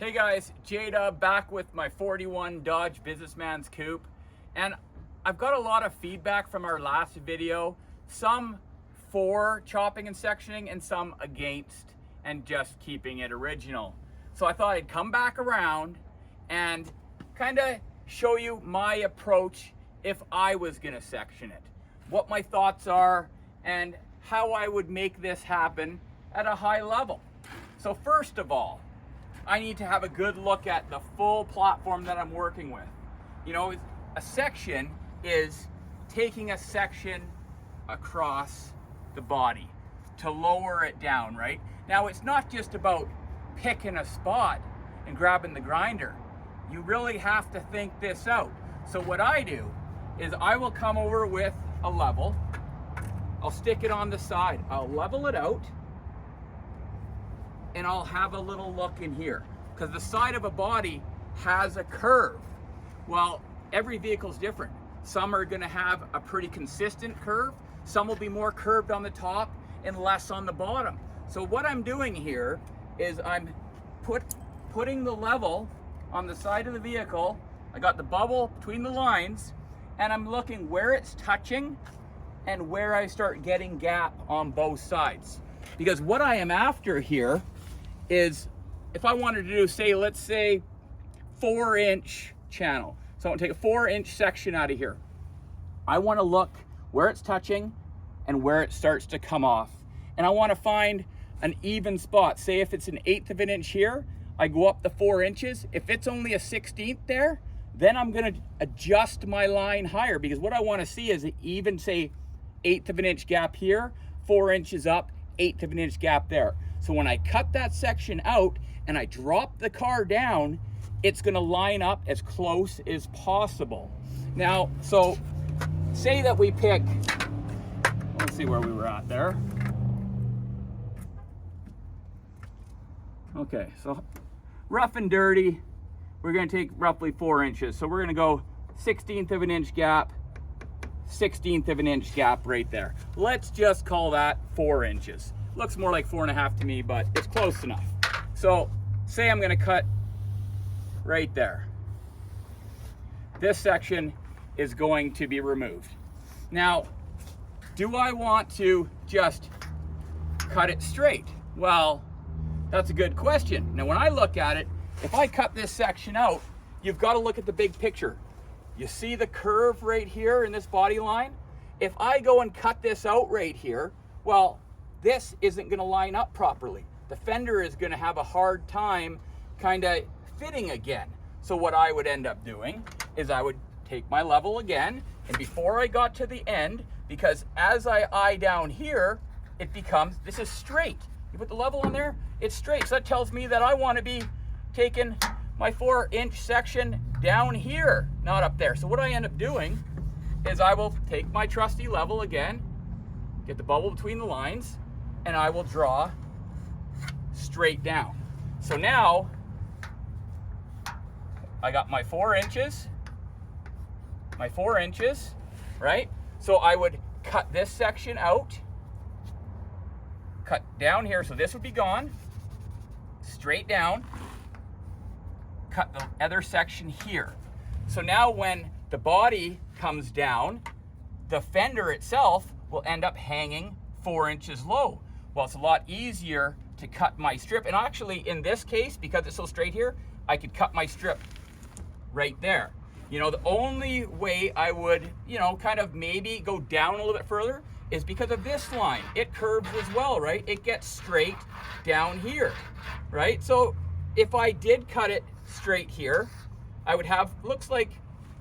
Hey guys, Jada back with my 41 Dodge Businessman's Coupe, and I've got a lot of feedback from our last video, some for chopping and sectioning and some against and just keeping it original. So I thought I'd come back around and kind of show you my approach if I was gonna section it, what my thoughts are and how I would make this happen at a high level. So first of all, I need to have a good look at the full platform that I'm working with. You know, a section is taking a section across the body to lower it down, right? Now, it's not just about picking a spot and grabbing the grinder. You really have to think this out. So what I do is I will come over with a level. I'll stick it on the side. I'll level it out, and I'll have a little look in here because the side of a body has a curve. Well, every vehicle's different. Some are gonna have a pretty consistent curve. Some will be more curved on the top and less on the bottom. So what I'm doing here is I'm putting the level on the side of the vehicle. I got the bubble between the lines, and I'm looking where it's touching and where I start getting gap on both sides. Because what I am after here is, if I wanted to do, say, let's say 4-inch channel. So I want to take a 4-inch section out of here. I want to look where it's touching and where it starts to come off. And I want to find an even spot. Say if it's 1/8 of an inch here, I go up the 4 inches. If it's only a 1/16 there, then I'm going to adjust my line higher, because what I want to see is an even, say, 1/8 of an inch gap here, 4 inches up, 1/8 of an inch gap there. So when I cut that section out and I drop the car down, it's gonna line up as close as possible. Now, so say that we pick, let's see where we were at there. Okay, so rough and dirty, we're gonna take roughly 4 inches. So we're gonna go 1/16 of an inch gap, 1/16 of an inch gap right there. Let's just call that 4 inches. Looks more like 4.5 to me, but it's close enough. So say I'm gonna cut right there. This section is going to be removed. Now, do I want to just cut it straight? Well, that's a good question. Now, when I look at it, if I cut this section out, you've got to look at the big picture. You see the curve right here in this body line? If I go and cut this out right here, well, this isn't gonna line up properly. The fender is gonna have a hard time kind of fitting again. So what I would end up doing is I would take my level again, and before I got to the end, because as I eye down here, it becomes, this is straight. You put the level on there, it's straight. So that tells me that I wanna be taking my 4-inch section down here, not up there. So what I end up doing is I will take my trusty level again, get the bubble between the lines, and I will draw straight down. So now I got my 4 inches, right? So I would cut this section out, cut down here, so this would be gone, straight down, cut the other section here. So now when the body comes down, the fender itself will end up hanging 4 inches low. Well, it's a lot easier to cut my strip. And actually, in this case, because it's so straight here, I could cut my strip right there. You know, the only way I would, you know, kind of maybe go down a little bit further is because of this line. It curves as well, right? It gets straight down here, right? So if I did cut it straight here, I would have, looks like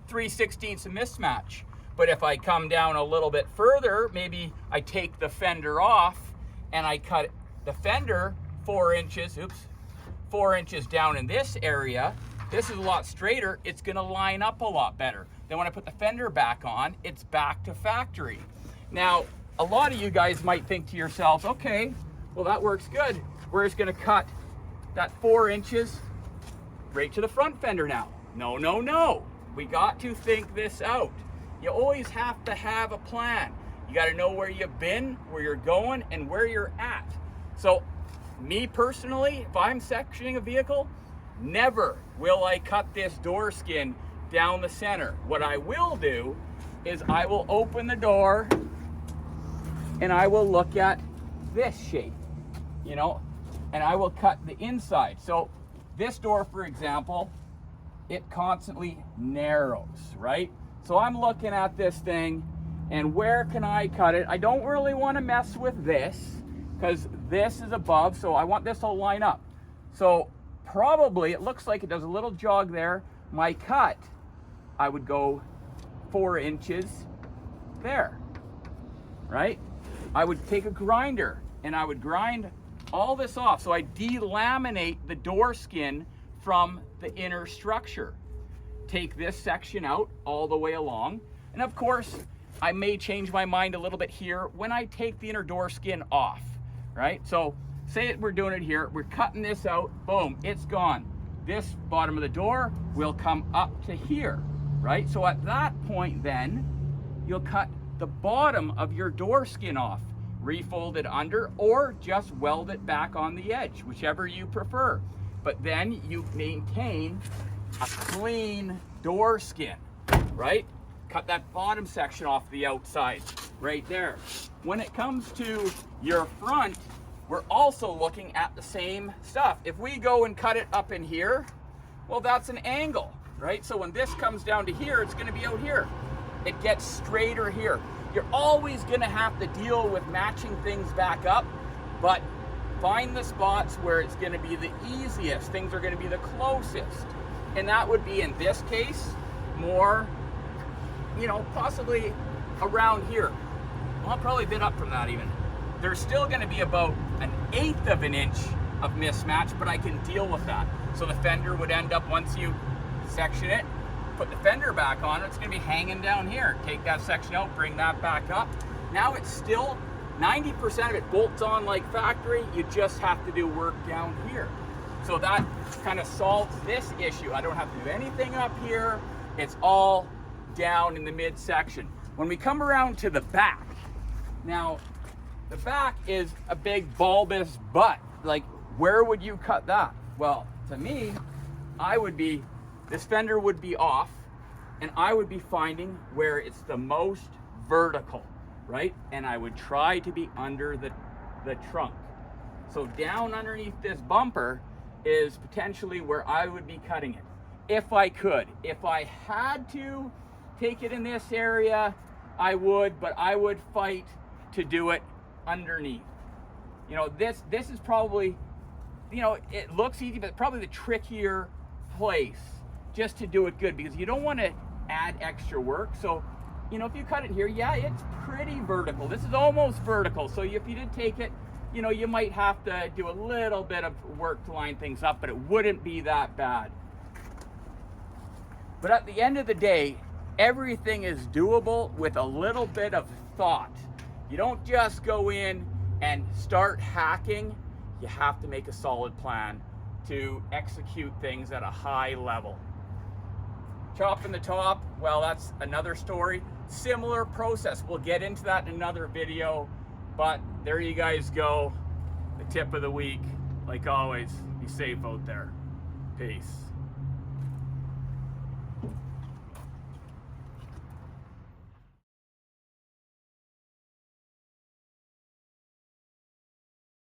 3/16 of mismatch. But if I come down a little bit further, maybe I take the fender off and I cut the fender 4 inches, 4 inches down in this area. This is a lot straighter. It's gonna line up a lot better. Then when I put the fender back on, it's back to factory. Now, a lot of you guys might think to yourselves, okay, well that works good. We're just gonna cut that 4 inches right to the front fender now. No, no, no. We got to think this out. You always have to have a plan. You got to know where you've been, where you're going, and where you're at. So me personally, if I'm sectioning a vehicle, never will I cut this door skin down the center. What I will do is I will open the door and I will look at this shape, you know, and I will cut the inside. So this door, for example, it constantly narrows, right? So I'm looking at this thing and where can I cut it? I don't really want to mess with this because this is above, so I want this to line up. So probably, it looks like it does a little jog there. My cut, I would go 4 inches there, right? I would take a grinder and I would grind all this off. So I delaminate the door skin from the inner structure. Take this section out all the way along. And of course, I may change my mind a little bit here when I take the inner door skin off, right? So say we're doing it here, we're cutting this out, boom, it's gone. This bottom of the door will come up to here, right? So at that point then, you'll cut the bottom of your door skin off, refold it under, or just weld it back on the edge, whichever you prefer. But then you maintain a clean door skin, right? Cut that bottom section off the outside right there. When it comes to your front, we're also looking at the same stuff. If we go and cut it up in here, well, that's an angle, right? So when this comes down to here, it's gonna be out here. It gets straighter here. You're always gonna have to deal with matching things back up, but find the spots where it's gonna be the easiest, things are gonna be the closest. And that would be, in this case, more, you know, possibly around here. Well, probably a bit up from that even. There's still gonna be about 1/8 of an inch of mismatch, but I can deal with that. So the fender would end up, once you section it, put the fender back on, it's gonna be hanging down here. Take that section out, bring that back up. Now it's still, 90% of it bolts on like factory, you just have to do work down here. So that kind of solves this issue. I don't have to do anything up here. It's all down in the midsection. When we come around to the back, now the back is a big bulbous butt. Like, where would you cut that? Well, to me, this fender would be off, and I would be finding where it's the most vertical, right? And I would try to be under the trunk. So down underneath this bumper is potentially where I would be cutting it, if I could. If I had to take it in this area, I would, but I would fight to do it underneath. You know, this is probably, you know, it looks easy, but probably the trickier place just to do it good, because you don't want to add extra work. So, you know, if you cut it here, yeah, it's pretty vertical. This is almost vertical. So if you did take it, you know, you might have to do a little bit of work to line things up, but it wouldn't be that bad. But at the end of the day, everything is doable with a little bit of thought. You don't just go in and start hacking. You have to make a solid plan to execute things at a high level. Chopping the top, well, that's another story. Similar process. We'll get into that in another video, but there you guys go. The tip of the week. Like always, be safe out there. Peace.